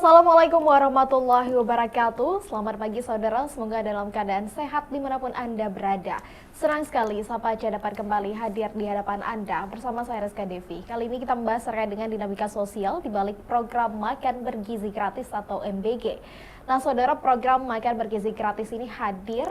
Assalamualaikum warahmatullahi wabarakatuh. Selamat pagi saudara, semoga dalam keadaan sehat dimanapun Anda berada. Senang sekali Sapa Aja dapat kembali hadir di hadapan Anda bersama saya Rizka Devi. Kali ini kita membahas terkait dengan dinamika sosial di balik program Makan Bergizi Gratis atau MBG. Nah saudara, program Makan Bergizi Gratis ini hadir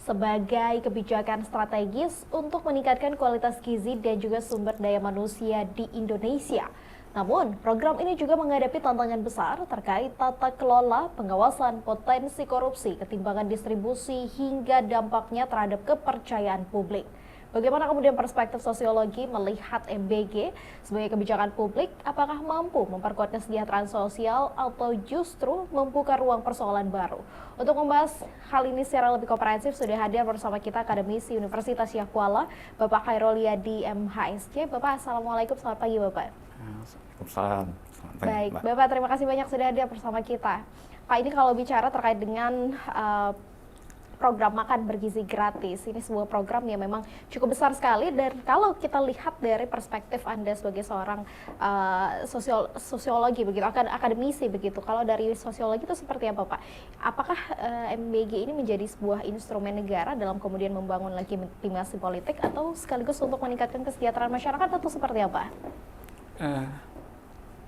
sebagai kebijakan strategis untuk meningkatkan kualitas gizi dan juga sumber daya manusia di Indonesia. Namun, program ini juga menghadapi tantangan besar terkait tata kelola, pengawasan, potensi korupsi, ketimbangan distribusi, hingga dampaknya terhadap kepercayaan publik. Bagaimana kemudian perspektif sosiologi melihat MBG sebagai kebijakan publik? Apakah mampu memperkuat kesejahteraan sosial atau justru membuka ruang persoalan baru? Untuk membahas hal ini secara lebih komprehensif, sudah hadir bersama kita akademisi Universitas Syahkuala, Bapak Khairul Yadi MHSC. Bapak, Assalamualaikum, selamat pagi Bapak. Waalaikumsalam. Baik, Bapak terima kasih banyak sudah hadir bersama kita. Pak, ini kalau bicara terkait dengan program Makan Bergizi Gratis, ini sebuah program yang memang cukup besar sekali, dan kalau kita lihat dari perspektif Anda sebagai seorang sosiologi begitu, akademisi begitu, kalau dari sosiologi itu seperti apa Pak? Apakah MBG ini menjadi sebuah instrumen negara dalam kemudian membangun legitimasi politik atau sekaligus untuk meningkatkan kesejahteraan masyarakat atau seperti apa?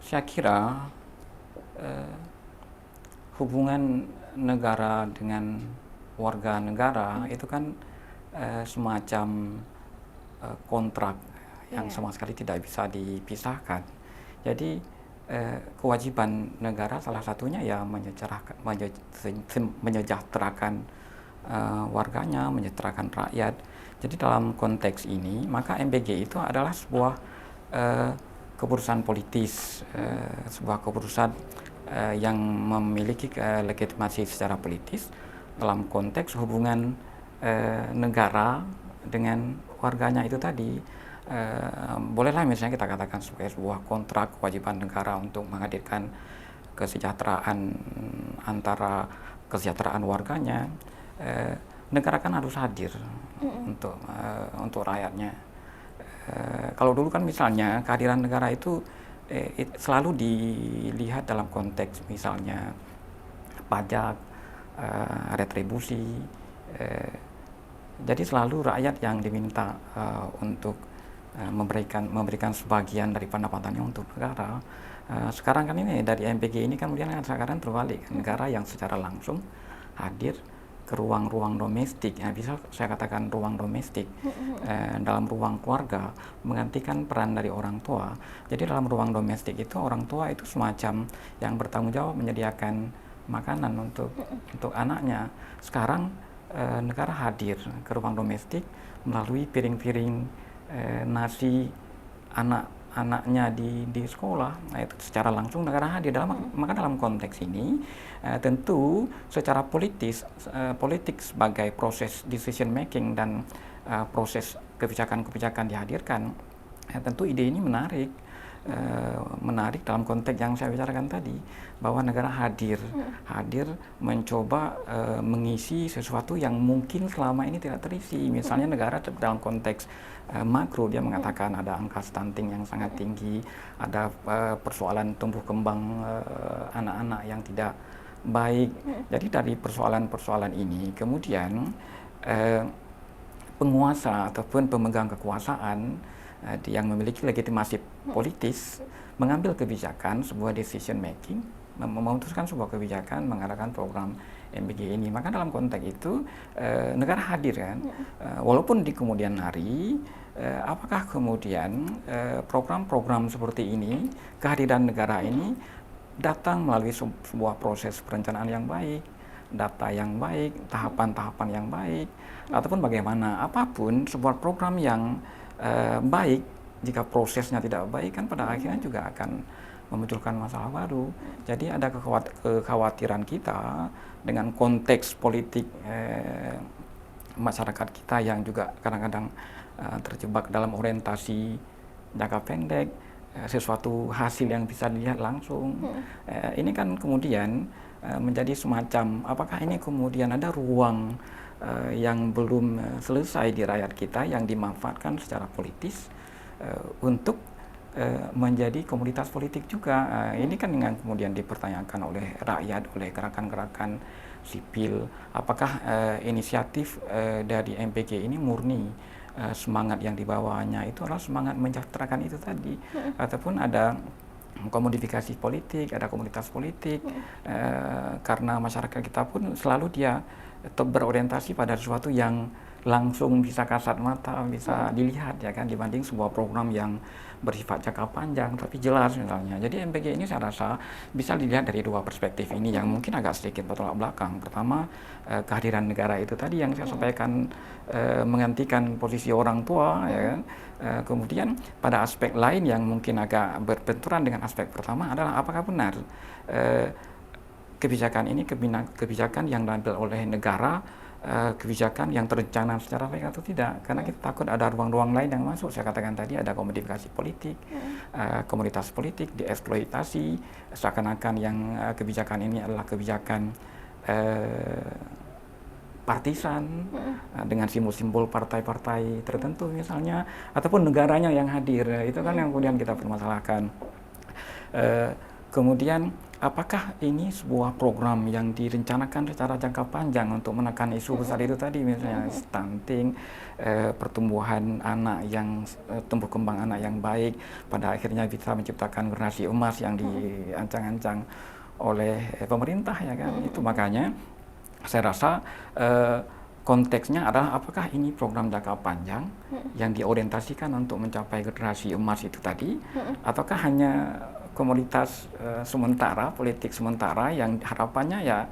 Saya kira hubungan negara dengan warga negara itu kan semacam kontrak yang sama sekali tidak bisa dipisahkan. Jadi kewajiban negara salah satunya ya menyejahterakan warganya, menyejahterakan rakyat. Jadi dalam konteks ini maka MBG itu adalah sebuah keputusan politis, sebuah keputusan yang memiliki legitimasi secara politis dalam konteks hubungan negara dengan warganya itu tadi. Bolehlah misalnya kita katakan sebagai sebuah kontrak kewajiban negara untuk menghadirkan kesejahteraan antara kesejahteraan warganya. Negara kan harus hadir untuk rakyatnya. Kalau dulu kan misalnya kehadiran negara itu selalu dilihat dalam konteks misalnya pajak, retribusi. Jadi selalu rakyat yang diminta untuk memberikan sebagian dari pendapatannya untuk negara. Sekarang kan ini dari MBG ini kan kemudian sekarang terbalik, negara yang secara langsung hadir ke ruang-ruang domestik, ya bisa saya katakan ruang domestik, dalam ruang keluarga menggantikan peran dari orang tua. Jadi dalam ruang domestik itu orang tua itu semacam yang bertanggung jawab menyediakan makanan untuk anaknya. Sekarang negara hadir ke ruang domestik melalui piring-piring nasi anak-anaknya di sekolah. Nah, itu secara langsung negara hadir maka dalam konteks ini tentu secara politik sebagai proses decision making dan proses kebijakan-kebijakan dihadirkan, tentu ide ini menarik dalam konteks yang saya bicarakan tadi, bahwa negara hadir mencoba mengisi sesuatu yang mungkin selama ini tidak terisi. Misalnya negara dalam konteks makro dia mengatakan ada angka stunting yang sangat tinggi, ada persoalan tumbuh kembang anak-anak yang tidak baik. Jadi dari persoalan-persoalan ini kemudian penguasa ataupun pemegang kekuasaan yang memiliki legitimasi politis mengambil kebijakan, sebuah decision making, memutuskan sebuah kebijakan, mengadakan program MBG ini. Maka dalam konteks itu negara hadir kan, walaupun di kemudian hari apakah kemudian program-program seperti ini, kehadiran negara ini datang melalui sebuah proses perencanaan yang baik, data yang baik, tahapan-tahapan yang baik, ataupun bagaimana, apapun sebuah program yang baik, jika prosesnya tidak baik kan pada akhirnya juga akan memunculkan masalah baru. Jadi ada kekhawatiran kita dengan konteks politik masyarakat kita yang juga kadang-kadang terjebak dalam orientasi jangka pendek, sesuatu hasil yang bisa dilihat langsung. Ini kan kemudian menjadi semacam, apakah ini kemudian ada ruang yang belum selesai di rakyat kita yang dimanfaatkan secara politis untuk menjadi komoditas politik juga. Ini kan yang kemudian dipertanyakan oleh rakyat, oleh gerakan-gerakan sipil. Apakah inisiatif dari MPG ini murni semangat yang dibawanya itu adalah semangat mensejahterakan itu tadi, ataupun ada komodifikasi politik, ada komunitas politik, karena masyarakat kita pun selalu dia berorientasi pada sesuatu yang langsung bisa kasat mata, bisa dilihat ya kan, dibanding sebuah program yang bersifat jangka panjang tapi jelas misalnya. Jadi MPG ini saya rasa bisa dilihat dari dua perspektif ini yang mungkin agak sedikit bertolak belakang. Pertama, kehadiran negara itu tadi yang saya sampaikan, menggantikan posisi orang tua ya kan. Kemudian pada aspek lain yang mungkin agak berbenturan dengan aspek pertama adalah apakah benar kebijakan ini kebijakan yang diambil oleh negara, kebijakan yang terencana secara baik atau tidak, karena kita takut ada ruang-ruang lain yang masuk. Saya katakan tadi ada komodifikasi politik, komunitas politik dieksploitasi seakan-akan yang kebijakan ini adalah kebijakan partisan, dengan simbol-simbol partai-partai tertentu misalnya, ataupun negaranya yang hadir, itu kan yang kemudian kita permasalahkan. Kemudian apakah ini sebuah program yang direncanakan secara jangka panjang untuk menekan isu besar itu tadi, misalnya stunting, pertumbuhan anak yang tumbuh kembang anak yang baik, pada akhirnya bisa menciptakan generasi emas yang diancang-ancang oleh pemerintah ya kan. Itu makanya saya rasa konteksnya adalah apakah ini program jangka panjang yang diorientasikan untuk mencapai generasi emas itu tadi, ataukah hanya komoditas sementara, politik sementara yang harapannya ya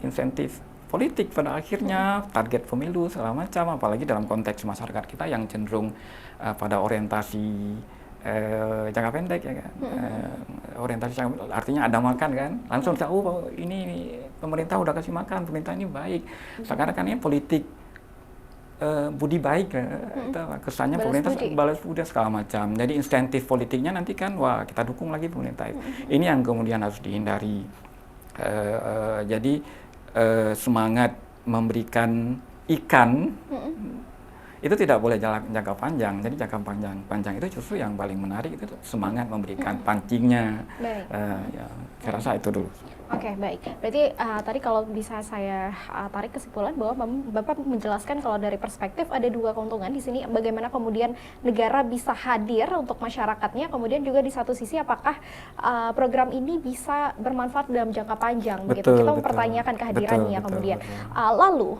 insentif politik pada akhirnya, target pemilu segala macam, apalagi dalam konteks masyarakat kita yang cenderung pada orientasi jangka pendek ya kan. Orientasi artinya ada makan kan, langsung tahu ini pemerintah udah kasih makan, pemerintah ini baik. Sekarang kan ini politik budi baik, itu kesannya pemerintah balas budi segala macam. Jadi insentif politiknya nanti kan wah kita dukung lagi pemerintah. Ini yang kemudian harus dihindari. Jadi semangat memberikan ikan itu tidak boleh jangka panjang. Jadi jangka panjang itu justru yang paling menarik itu semangat memberikan pancingnya. Ya, saya rasa itu dulu. Oke, baik. Berarti tadi kalau bisa saya tarik kesimpulan bahwa Bapak menjelaskan kalau dari perspektif ada dua keuntungan di sini, bagaimana kemudian negara bisa hadir untuk masyarakatnya, kemudian juga di satu sisi apakah program ini bisa bermanfaat dalam jangka panjang. Begitu kita mempertanyakan kehadirannya kemudian. Lalu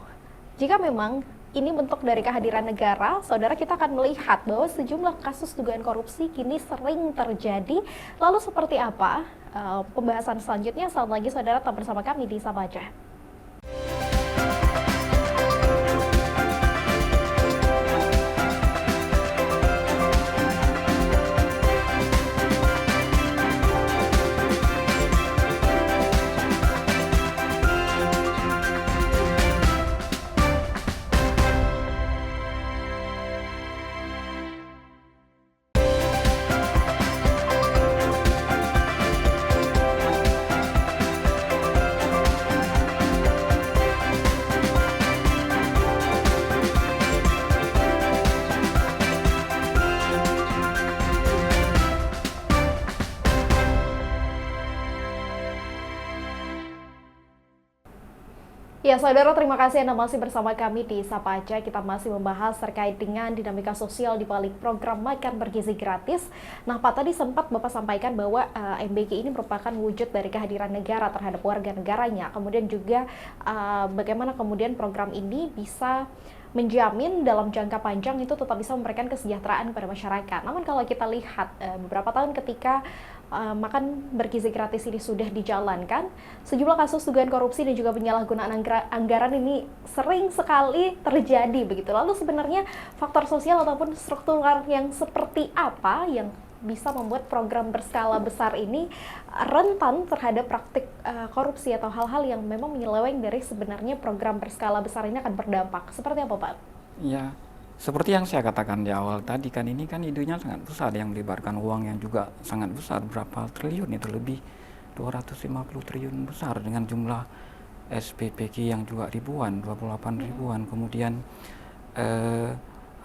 jika memang ini bentuk dari kehadiran negara, saudara, kita akan melihat bahwa sejumlah kasus dugaan korupsi kini sering terjadi. Lalu seperti apa pembahasan selanjutnya? Saat lagi saudara tetap bersama kami di Sabaja. Ya, saudara, terima kasih Anda masih bersama kami di Sapaja. Kita masih membahas terkait dengan dinamika sosial di balik program makan bergizi gratis. Nah, Pak, tadi sempat Bapak sampaikan bahwa MBG ini merupakan wujud dari kehadiran negara terhadap warga negaranya. Kemudian juga bagaimana kemudian program ini bisa menjamin dalam jangka panjang itu tetap bisa memberikan kesejahteraan kepada masyarakat. Namun kalau kita lihat beberapa tahun ketika makan bergizi gratis ini sudah dijalankan, sejumlah kasus dugaan korupsi dan juga penyalahgunaan anggaran ini sering sekali terjadi begitu. Lalu sebenarnya faktor sosial ataupun struktural yang seperti apa yang bisa membuat program berskala besar ini rentan terhadap praktik korupsi atau hal-hal yang memang menyeleweng dari sebenarnya program berskala besar ini akan berdampak? Seperti apa, Pak? Ya, seperti yang saya katakan di awal tadi kan, ini kan idenya sangat besar yang melibatkan uang yang juga sangat besar, berapa triliun itu, lebih 250 triliun besar dengan jumlah SPPG yang juga ribuan, 28 ribuan, kemudian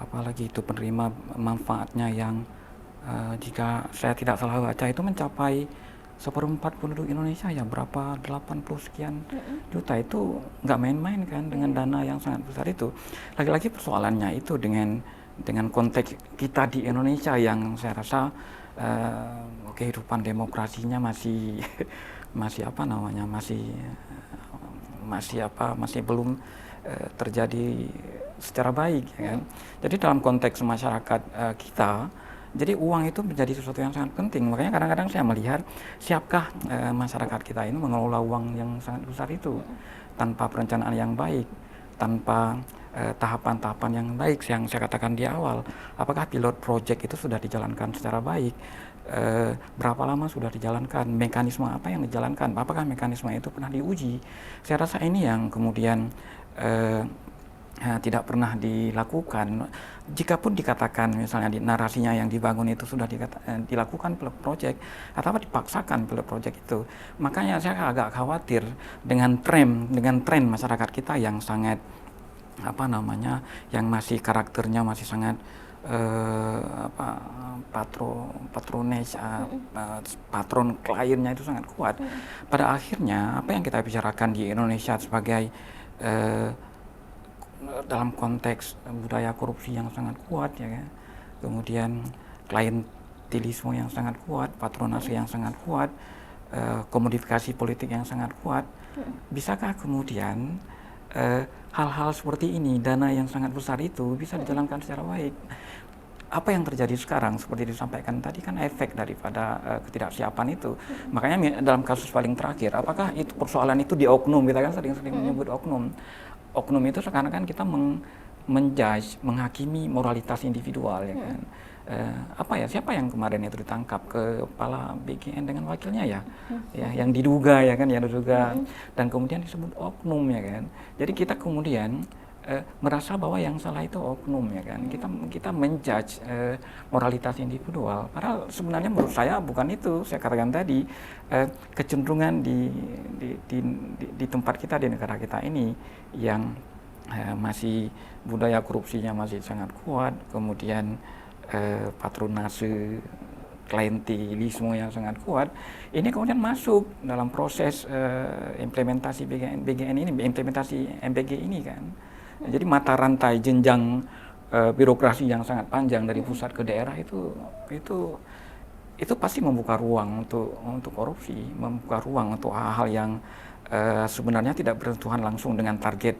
apalagi itu penerima manfaatnya yang jika saya tidak salah baca itu mencapai seperempat penduduk Indonesia ya, berapa 80 sekian juta, itu nggak main-main kan dengan dana yang sangat besar itu. Lagi-lagi persoalannya itu dengan konteks kita di Indonesia yang saya rasa kehidupan demokrasinya masih masih apa namanya masih belum terjadi secara baik, ya kan. Jadi dalam konteks masyarakat kita, jadi uang itu menjadi sesuatu yang sangat penting. Makanya kadang-kadang saya melihat, siapkah masyarakat kita ini mengelola uang yang sangat besar itu tanpa perencanaan yang baik, tanpa tahapan-tahapan yang baik yang saya katakan di awal. Apakah pilot project itu sudah dijalankan secara baik? Berapa lama sudah dijalankan? Mekanisme apa yang dijalankan? Apakah mekanisme itu pernah diuji? Saya rasa ini yang kemudian tidak pernah dilakukan. Jikapun dikatakan misalnya di narasinya yang dibangun itu sudah dilakukan pilot project atau dipaksakan pilot project itu, makanya saya agak khawatir dengan tren masyarakat kita yang sangat yang masih karakternya masih sangat patron kliennya itu sangat kuat. Pada akhirnya apa yang kita bicarakan di Indonesia sebagai dalam konteks budaya korupsi yang sangat kuat, ya kan, kemudian klientelisme yang sangat kuat, patronase yang sangat kuat, komodifikasi politik yang sangat kuat, bisakah kemudian hal-hal seperti ini, dana yang sangat besar itu bisa dijalankan secara baik? Apa yang terjadi sekarang seperti disampaikan tadi kan efek daripada ketidaksiapan itu. Makanya dalam kasus paling terakhir, apakah itu persoalan itu di oknum? Kita kan sering-sering menyebut oknum. Oknum itu sekarang kan kita menjudge, menghakimi moralitas individual, ya kan. Siapa yang kemarin itu ditangkap, kepala BGN dengan wakilnya ya, yang diduga, ya kan, dan kemudian disebut oknum, ya kan. Jadi kita kemudian merasa bahwa yang salah itu oknum, ya kan. Kita menjudge moralitas individual. Padahal sebenarnya menurut saya bukan itu. Saya katakan tadi, kecenderungan di tempat kita, di negara kita ini yang masih budaya korupsinya masih sangat kuat, kemudian patronase klientelisme yang sangat kuat, ini kemudian masuk dalam proses implementasi BGN ini, implementasi MBG ini kan. Jadi mata rantai jenjang birokrasi yang sangat panjang dari pusat ke daerah itu pasti membuka ruang untuk korupsi, membuka ruang untuk hal-hal yang sebenarnya tidak bersentuhan langsung dengan target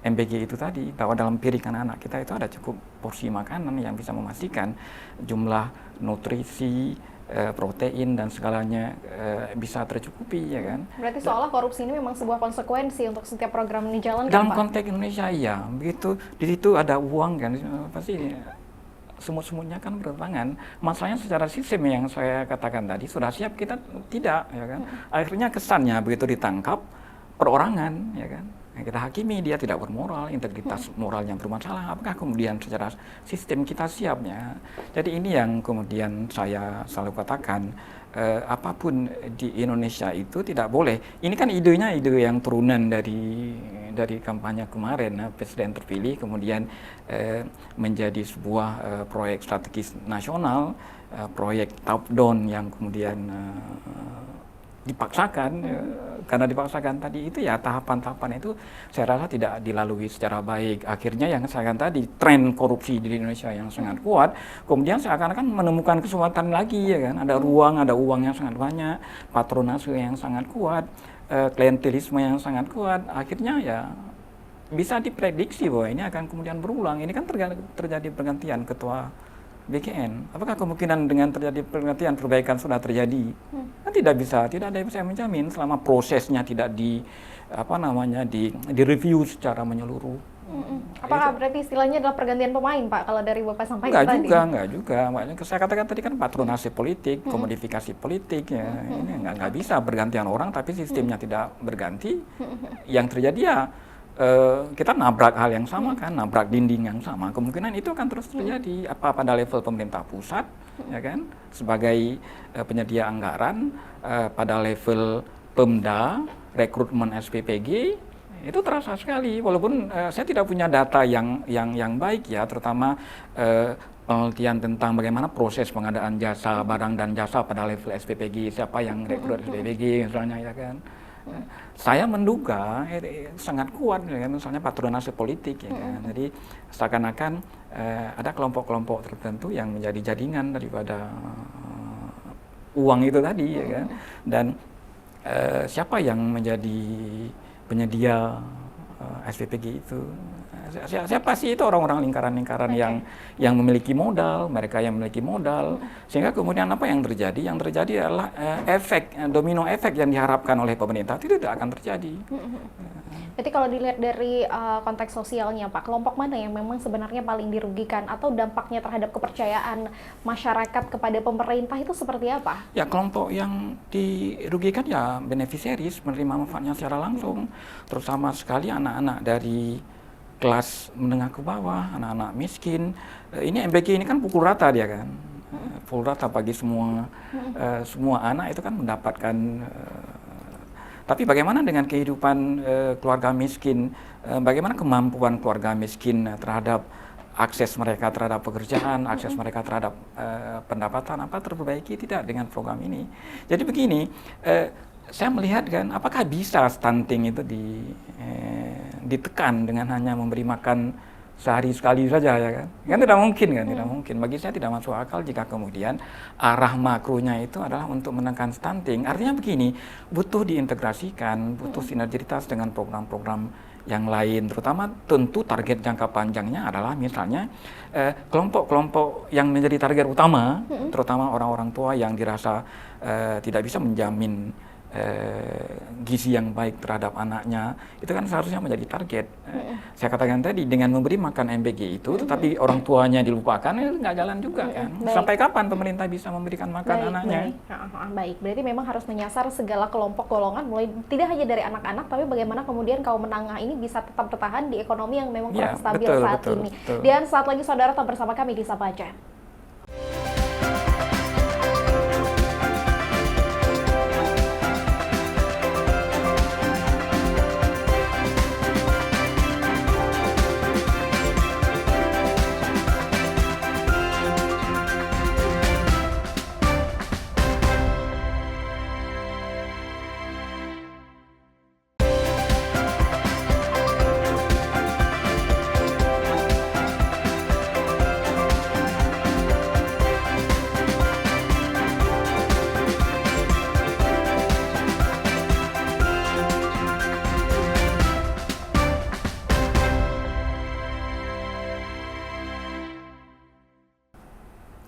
MBG itu tadi, bahwa dalam piring anak-anak kita itu ada cukup porsi makanan yang bisa memastikan jumlah nutrisi, protein dan segalanya bisa tercukupi, ya kan. Berarti seolah korupsi ini memang sebuah konsekuensi untuk setiap program ini dijalankan, dalam Pak? konteks Indonesia, ya begitu. Di situ ada uang kan, pasti semut-semutnya kan berdatangan. Masalahnya secara sistem yang saya katakan tadi, sudah siap kita tidak, ya kan. Akhirnya kesannya begitu ditangkap perorangan, ya kan, kita hakimi dia tidak bermoral, integritas moralnya bermasalah. Apakah kemudian secara sistem kita siapnya? Jadi ini yang kemudian saya selalu katakan, apapun di Indonesia itu tidak boleh. Ini kan idenya ide yang turunan dari kampanye kemarin, presiden terpilih kemudian menjadi sebuah proyek strategis nasional, proyek top down yang kemudian dipaksakan. Karena dipaksakan tadi itu, ya tahapan-tahapan itu saya rasa tidak dilalui secara baik. Akhirnya yang saya katakan tadi, tren korupsi di Indonesia yang sangat kuat, kemudian seakan-akan menemukan kesempatan lagi, ya kan, ada ruang, ada uang yang sangat banyak, patronase yang sangat kuat, klientelisme yang sangat kuat. Akhirnya ya bisa diprediksi bahwa ini akan kemudian berulang. Ini kan terjadi pergantian ketua BGN. Apakah kemungkinan dengan terjadi pergantian perbaikan sudah terjadi? Kan tidak ada yang bisa menjamin selama prosesnya tidak direview secara menyeluruh. Apakah berarti istilahnya adalah pergantian pemain, Pak, kalau dari Bapak sampaikan tadi? Enggak juga. Makanya saya katakan tadi kan patronase politik, komodifikasi politik, ya. Ini enggak bisa bergantian orang tapi sistemnya tidak berganti. Yang terjadi ya kita nabrak hal yang sama kan, nabrak dinding yang sama. Kemungkinan itu akan terus terjadi, pada level pemerintah pusat, ya kan, sebagai penyedia anggaran, pada level Pemda, rekrutmen SPPG, itu terasa sekali. Walaupun saya tidak punya data yang baik, ya, terutama penelitian tentang bagaimana proses pengadaan jasa barang dan jasa pada level SPPG, siapa yang rekrut SPPG misalnya, ya kan. Saya menduga sangat kuat, ya kan, misalnya patronase politik, ya kan. Jadi seakan-akan ada kelompok-kelompok tertentu yang menjadi jaringan daripada uang itu tadi, ya kan. Dan siapa yang menjadi penyedia SPPG itu? Siapa sih itu orang-orang lingkaran-lingkaran yang memiliki modal, mereka yang memiliki modal, sehingga kemudian apa yang terjadi? Yang terjadi adalah domino efek yang diharapkan oleh pemerintah itu tidak akan terjadi. Berarti kalau dilihat dari konteks sosialnya Pak, kelompok mana yang memang sebenarnya paling dirugikan atau dampaknya terhadap kepercayaan masyarakat kepada pemerintah itu seperti apa? Ya, kelompok yang dirugikan ya beneficiaries, menerima manfaatnya secara langsung, terutama sekali anak-anak dari kelas menengah ke bawah, anak-anak miskin. Ini MBG ini kan pukul rata dia kan, pukul rata bagi semua anak itu kan mendapatkan. Tapi bagaimana dengan kehidupan keluarga miskin? Bagaimana kemampuan keluarga miskin terhadap akses mereka terhadap pekerjaan, akses mereka terhadap pendapatan, apa terperbaiki tidak dengan program ini? Jadi begini. Saya melihat kan, apakah bisa stunting itu ditekan dengan hanya memberi makan sehari sekali saja, ya kan? Kan tidak mungkin kan, tidak mungkin. Bagi saya tidak masuk akal jika kemudian arah makronya itu adalah untuk menekan stunting. Artinya begini, butuh diintegrasikan, butuh sinergitas dengan program-program yang lain, terutama tentu target jangka panjangnya adalah misalnya kelompok-kelompok yang menjadi target utama, terutama orang-orang tua yang dirasa tidak bisa menjamin gizi yang baik terhadap anaknya, itu kan seharusnya menjadi target. Saya katakan tadi, dengan memberi makan MBG itu, tetapi orang tuanya dilupakan, itu nggak jalan juga kan. Sampai kapan pemerintah bisa memberikan makan anaknya? Baik, berarti memang harus menyasar segala kelompok golongan, mulai tidak hanya dari anak-anak, tapi bagaimana kemudian kaum menengah ini bisa tetap bertahan di ekonomi yang memang kurang stabil saat ini. Dan saat lagi saudara tetap bersama kami di Sapa Aja.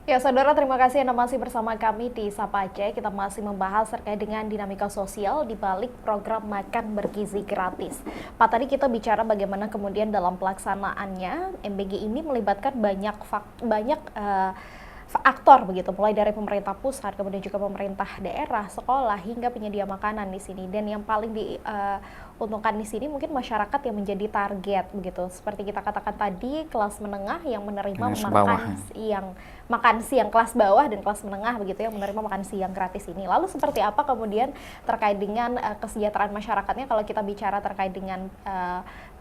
Ya, saudara, terima kasih Anda masih bersama kami di Sapa Aceh. Kita masih membahas terkait dengan dinamika sosial di balik program makan bergizi gratis. Pak, tadi kita bicara bagaimana kemudian dalam pelaksanaannya MBG ini melibatkan banyak aktor begitu, mulai dari pemerintah pusat, kemudian juga pemerintah daerah, sekolah, hingga penyedia makanan di sini. Dan yang paling diuntungkan di sini mungkin masyarakat yang menjadi target begitu. Seperti kita katakan tadi, kelas menengah yang menerima makan siang, kelas bawah dan kelas menengah begitu yang menerima makan siang gratis ini. Lalu seperti apa kemudian terkait dengan kesejahteraan masyarakatnya kalau kita bicara terkait dengan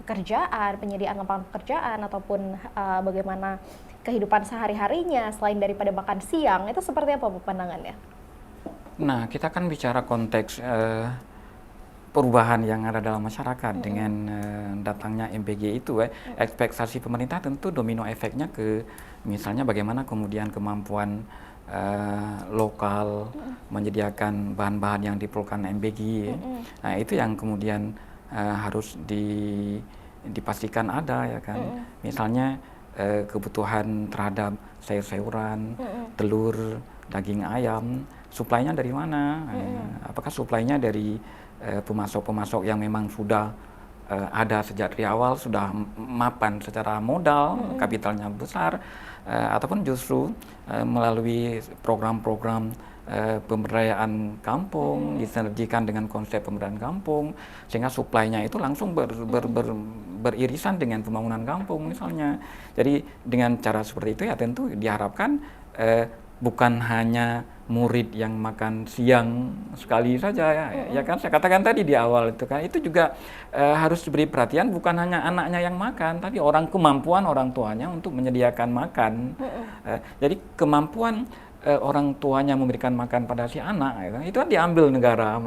pekerjaan, penyediaan lapangan pekerjaan ataupun bagaimana kehidupan sehari-harinya selain daripada makan siang, itu seperti apa pandangannya? Nah, kita kan bicara konteks perubahan yang ada dalam masyarakat dengan datangnya MBG itu, ekspektasi pemerintah tentu domino efeknya ke misalnya bagaimana kemudian kemampuan lokal menyediakan bahan-bahan yang diperlukan MBG. Nah, itu yang kemudian harus dipastikan ada, ya kan. Misalnya kebutuhan terhadap sayur-sayuran, telur, daging ayam, suplainya dari mana? Apakah suplainya dari pemasok-pemasok yang memang sudah ada sejak dari awal, sudah mapan secara modal, kapitalnya besar, ataupun justru melalui program-program pemberdayaan kampung, disinergikan dengan konsep pemberdayaan kampung, sehingga suplainya itu langsung beririsan dengan pembangunan kampung misalnya. Jadi dengan cara seperti itu ya tentu diharapkan bukan hanya murid yang makan siang sekali saja ya, ya kan saya katakan tadi di awal itu kan itu juga harus diberi perhatian bukan hanya anaknya yang makan tapi kemampuan orang tuanya untuk menyediakan makan. Jadi kemampuan orang tuanya memberikan makan pada si anak ya kan, itu kan diambil negara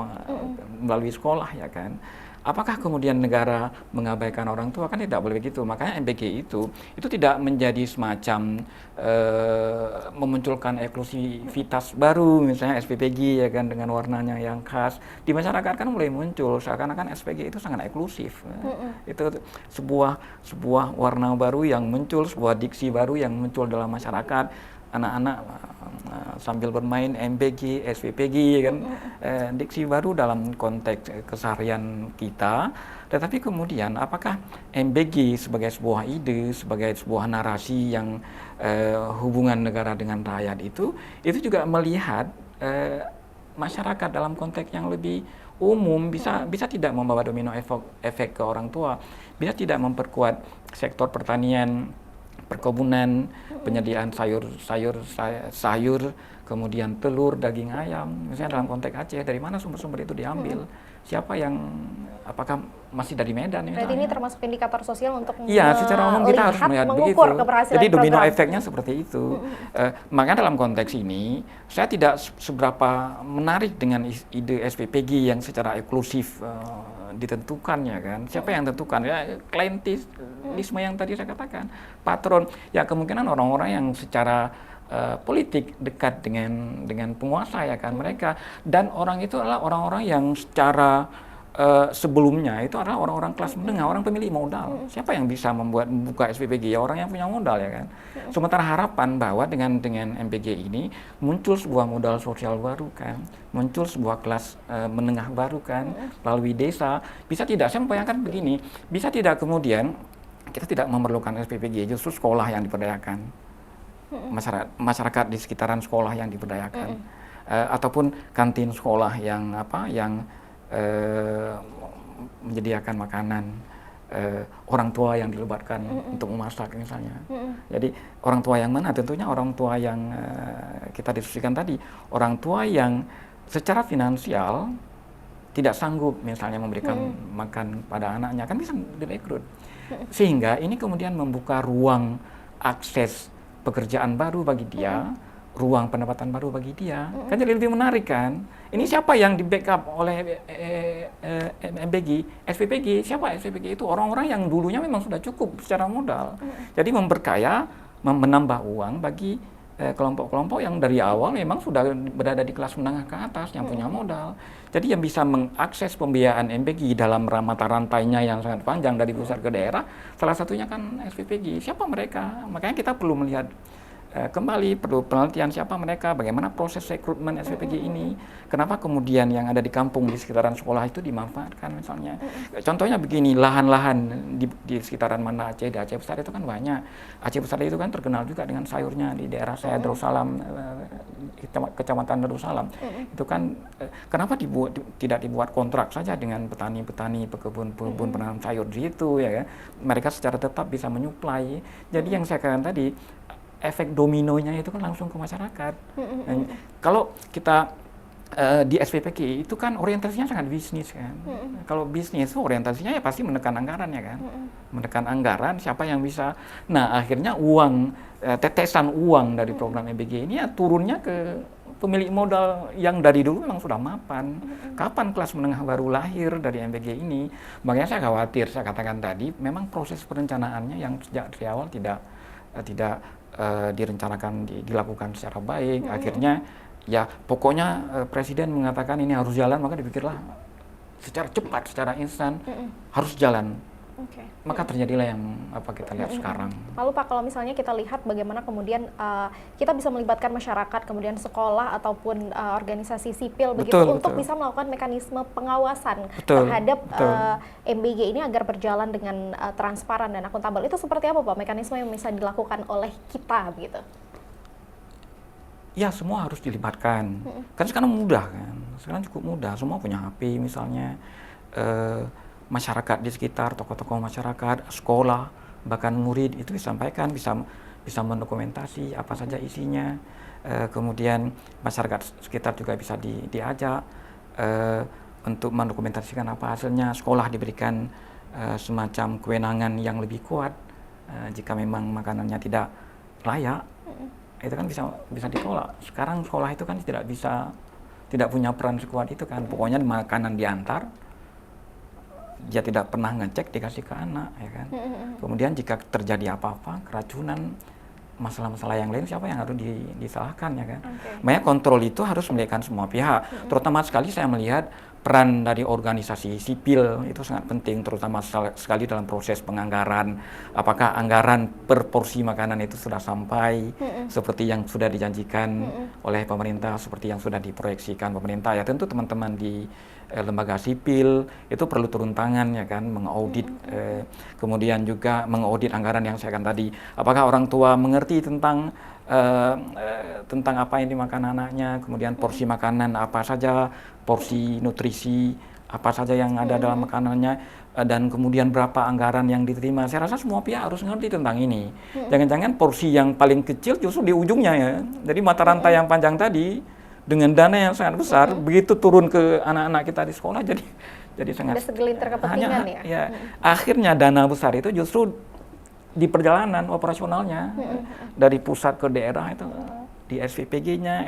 melalui sekolah ya kan. Apakah kemudian negara mengabaikan orang tua? Kan tidak boleh begitu. Makanya MBG itu tidak menjadi semacam memunculkan eksklusivitas baru, misalnya SPPG ya kan dengan warnanya yang khas. Di masyarakat kan mulai muncul seakan-akan SPG itu sangat eksklusif. Itu sebuah warna baru yang muncul, sebuah diksi baru yang muncul dalam masyarakat. Anak-anak sambil bermain MBG, SPPG kan, diksi baru dalam konteks keseharian kita. Tetapi kemudian apakah MBG sebagai sebuah ide, sebagai sebuah narasi yang hubungan negara dengan rakyat itu juga melihat masyarakat dalam konteks yang lebih umum bisa tidak membawa domino efek ke orang tua, bisa tidak memperkuat sektor pertanian, perkebunan, penyediaan sayur, kemudian telur, daging ayam. Misalnya dalam konteks Aceh, dari mana sumber-sumber itu diambil? Siapa yang, apakah masih dari Medan? Berarti ini termasuk indikator sosial untuk iya, secara umum kita harus melihat begitu. Jadi domino efeknya seperti itu. Makanya dalam konteks ini, saya tidak seberapa menarik dengan ide SPPG yang secara eksklusif ditentukan ya kan. Siapa yang tentukan? Ya klientelisme yang tadi saya katakan. Patron, ya kemungkinan orang-orang yang secara politik dekat dengan penguasa ya kan mereka, dan orang itu adalah orang-orang yang secara sebelumnya itu adalah orang-orang kelas menengah, orang pemilik modal. Siapa yang bisa membuka SPPG? Ya orang yang punya modal ya kan. Sementara harapan bahwa dengan MPG ini muncul sebuah modal sosial baru kan, muncul sebuah kelas menengah baru kan, melalui desa. Bisa tidak, saya membayangkan begini, bisa tidak kemudian kita tidak memerlukan SPPG, justru sekolah yang diberdayakan, masyarakat di sekitaran sekolah yang diberdayakan, ataupun kantin sekolah yang menyediakan makanan, orang tua yang dilibatkan untuk memasak misalnya. Jadi orang tua yang mana? Tentunya orang tua yang kita diskusikan tadi, orang tua yang secara finansial tidak sanggup misalnya memberikan makan pada anaknya, kan bisa direkrut. Sehingga ini kemudian membuka ruang akses pekerjaan baru bagi dia, ruang pendapatan baru bagi dia, kan jadi lebih menarik kan. Ini siapa yang di backup oleh MBG, SPPG? Siapa SPPG itu? Orang-orang yang dulunya memang sudah cukup secara modal. Jadi memperkaya, menambah uang bagi kelompok-kelompok yang dari awal memang sudah berada di kelas menengah ke atas, yang punya modal. Jadi yang bisa mengakses pembiayaan MBG dalam mata rantainya yang sangat panjang dari pusat ke daerah, salah satunya kan SPPG. Siapa mereka? Makanya kita perlu melihat kembali, perlu penelitian siapa mereka, bagaimana proses rekrutmen SPPG ini, kenapa kemudian yang ada di kampung di sekitaran sekolah itu dimanfaatkan misalnya. Contohnya begini, lahan-lahan di sekitaran mana Aceh, di Aceh Besar itu kan banyak. Aceh Besar itu kan terkenal juga dengan sayurnya. Di daerah saya Darussalam, Kecamatan Darussalam, itu kan kenapa tidak dibuat kontrak saja dengan petani-petani, pekebun penanam sayur di situ ya kan. Mereka secara tetap bisa menyuplai. Jadi yang saya katakan tadi, efek dominonya itu kan langsung ke masyarakat. Kalau kita di SPPG itu kan orientasinya sangat bisnis kan. Kalau bisnis itu orientasinya ya pasti menekan anggaran ya kan. Menekan anggaran, siapa yang bisa. Nah akhirnya uang, tetesan uang dari program MBG ini ya turunnya ke pemilik modal yang dari dulu memang sudah mapan. Kapan kelas menengah baru lahir dari MBG ini? Makanya saya khawatir, saya katakan tadi, memang proses perencanaannya yang sejak dari awal tidak direncanakan, dilakukan secara baik. Akhirnya ya pokoknya presiden mengatakan ini harus jalan, maka dipikirlah secara cepat, secara instan harus jalan. Maka terjadilah yang kita lihat sekarang. Lalu Pak, kalau misalnya kita lihat bagaimana kemudian kita bisa melibatkan masyarakat, kemudian sekolah ataupun organisasi sipil untuk bisa melakukan mekanisme pengawasan terhadap MBG ini agar berjalan dengan transparan dan akuntabel. Itu seperti apa Pak mekanisme yang bisa dilakukan oleh kita begitu? Ya semua harus dilibatkan. Kan sekarang mudah kan. Sekarang cukup mudah. Semua punya HP misalnya. Masyarakat di sekitar, tokoh-tokoh masyarakat, sekolah, bahkan murid itu disampaikan, bisa bisa mendokumentasi apa saja isinya, kemudian masyarakat sekitar juga bisa diajak untuk mendokumentasikan apa hasilnya, sekolah diberikan semacam kewenangan yang lebih kuat jika memang makanannya tidak layak, itu kan bisa ditolak. Sekarang sekolah itu kan tidak punya peran sekuat itu kan, pokoknya makanan diantar, dia tidak pernah ngecek dikasih ke anak, ya kan. Kemudian jika terjadi apa-apa, keracunan, masalah-masalah yang lain, siapa yang harus disalahkan, ya kan. Makanya kontrol itu harus melibatkan semua pihak. Terutama sekali saya melihat peran dari organisasi sipil itu sangat penting, terutama sekali dalam proses penganggaran. Apakah anggaran per porsi makanan itu sudah sampai seperti yang sudah dijanjikan oleh pemerintah, seperti yang sudah diproyeksikan pemerintah. Ya tentu teman-teman di lembaga sipil itu perlu turun tangan, ya kan, mengaudit, kemudian juga mengaudit anggaran yang saya katakan tadi. Apakah orang tua mengerti tentang apa yang dimakan anaknya, kemudian porsi makanan apa saja, porsi nutrisi apa saja yang ada dalam makanannya, dan kemudian berapa anggaran yang diterima. Saya rasa semua pihak harus ngerti tentang ini. Jangan-jangan porsi yang paling kecil justru di ujungnya, ya. Jadi mata rantai yang panjang tadi dengan dana yang sangat besar, begitu turun ke anak-anak kita di sekolah, jadi sangat ada segelintir kepentingan, ya. Akhirnya dana besar itu justru di perjalanan operasionalnya, dari pusat ke daerah itu di SPPG-nya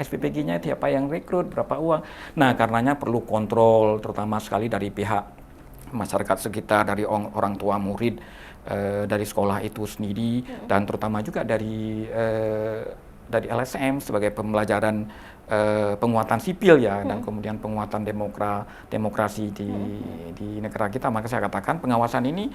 siapa yang rekrut, berapa uang. Nah, karenanya perlu kontrol, terutama sekali dari pihak masyarakat sekitar, dari orang tua murid, dari sekolah itu sendiri, dan terutama juga dari LSM sebagai pembelajaran penguatan sipil, ya, dan kemudian penguatan demokrasi di negara kita. Maka saya katakan pengawasan ini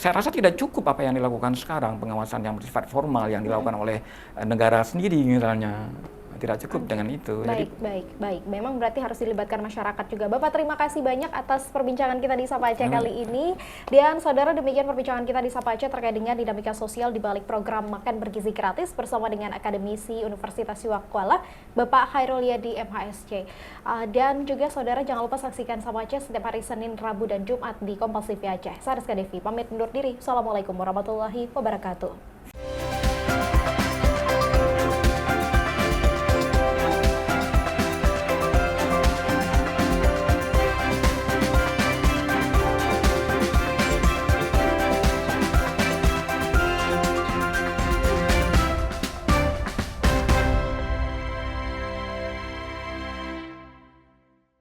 saya rasa tidak cukup apa yang dilakukan sekarang, pengawasan yang bersifat formal yang dilakukan oleh negara sendiri misalnya. Tidak cukup dengan itu. Baik. Memang berarti harus dilibatkan masyarakat juga. Bapak, terima kasih banyak atas perbincangan kita di Sapa Aceh kali ini. Dan saudara, demikian perbincangan kita di Sapa Aceh terkait dengan dinamika sosial di balik program Makan Bergizi Gratis bersama dengan akademisi Universitas Siwakuala, Bapak Khairul Yadi MHSC. Dan juga saudara, jangan lupa saksikan Sapa Aceh setiap hari Senin, Rabu, dan Jumat di Kompas TV Aceh. Saya Rizka Devi, pamit undur diri. Assalamualaikum warahmatullahi wabarakatuh.